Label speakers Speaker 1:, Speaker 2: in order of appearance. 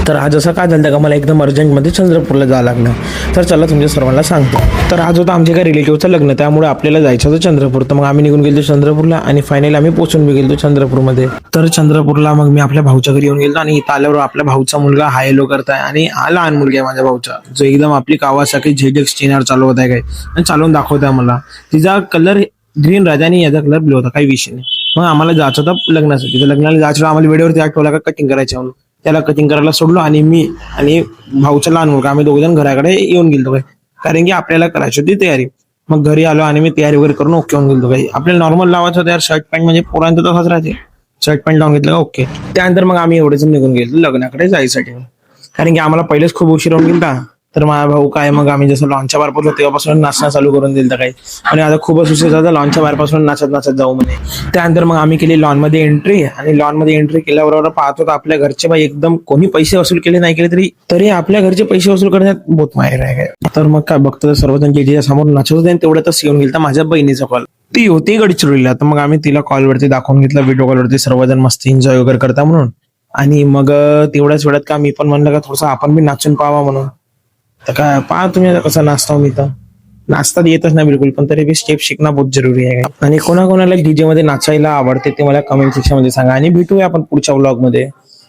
Speaker 1: तर आज असं काय झालं का मला एकदम अर्जंटमध्ये चंद्रपूरला जावं लागलं. तर चला तुमच्या सर्वांना सांगतो. तर आज होतं आमच्या एका रिलेटिव्हचं लग्न, त्यामुळे आपल्याला जायचं होतं चंद्रपूर. तर मग आम्ही निघून गेलो चंद्रपूरला आणि फायनली आम्ही पोहोचून बी गेलो चंद्रपूरमध्ये. तर चंद्रपूरला मग मी आपल्या भाऊच्या घरी येऊन गेलो आणि इथं आल्यावर आपल्या भाऊचा मुलगा हाय हॅलो करताय आणि हा लहान मुलगा आहे माझ्या भाऊचा, जो एकदम आपली कावासाकी ZX चेनर चालवत आहे काय आणि चालवून दाखवत आहे मला. तिचा कलर ग्रीन राजा आणि याचा कलर ब्लू होता, काही विषय नाही. मग आम्हाला जायचं होतं लग्नासाठी. तर लग्नाला जायचं आम्हाला वेळेवरती आठवला का कटिंग करायचं म्हणून. त्याला कटिंग करायला सोडलो आणि मी आणि भाऊचा लहान मुलगा आम्ही दोघे जण घराकडे येऊन गेलो काय, कारण की आपल्याला करायची होती तयारी. मग घरी आलो आणि मी तयारी वगैरे करून ओके होऊन गेलो काही. आपल्याला नॉर्मल लावायचं होतं यार, शर्ट पॅन्ट म्हणजे पोरांचं तसंच राहते, शर्ट पॅन्ट लावून घेतलं का ओके. त्यानंतर मग आम्ही एवढेच निघून गेलो लग्नाकडे जायसाठी, कारण की आम्हाला पहिलेच खूप उशीर होऊन गेला. तर माझा भाऊ काय, मग आम्ही जसं लॉनच्या बाहेर पडलो तेव्हापासून नाचणं चालू करून दिलं काही, आणि आता खूपच उशीर झाला, लॉनच्या बाहेरपासून नाचत नाचत जाऊ म्हणे. त्यानंतर मग आम्ही केली लॉनमध्ये एंट्री, आणि लॉनमध्ये एंट्री केल्याबरोबर पाहतो तर आपल्या घरचे बाई एकदम, कोणी पैसे वसूल केले नाही केले तरी आपल्या घरचे पैसे वसूल करण्यात बहुत माहिर आहे. तर मग काय बघतो सर्वजण जे समोर नाचत होते तेवढ्यातच येऊन गेला माझ्या बहिणीचा कॉल. ती होती गडचिरोलीला. तर मग आम्ही तिला कॉलवरती दाखवून घेतलं, व्हिडिओ कॉलवरती सर्वजण मस्त एन्जॉय वगैरे करता म्हणून. आणि मग तेवढ्याच वेळात का मी पण म्हणलं का थोडंसं आपण बी नाचून पाहावा म्हणून. तर काय पहा तुम्ही आता कसं नाचता. मी तर नाचता येतच नाही बिलकुल, पण तरी बी स्टेप शिकणं बहुत जरुरी आहे. आणि कोणाकोणाला डीजे मध्ये नाचायला आवडते ते मला कमेंट सेक्शन मध्ये सांगा, आणि भेटूया आपण पुढच्या व्लॉग मध्ये.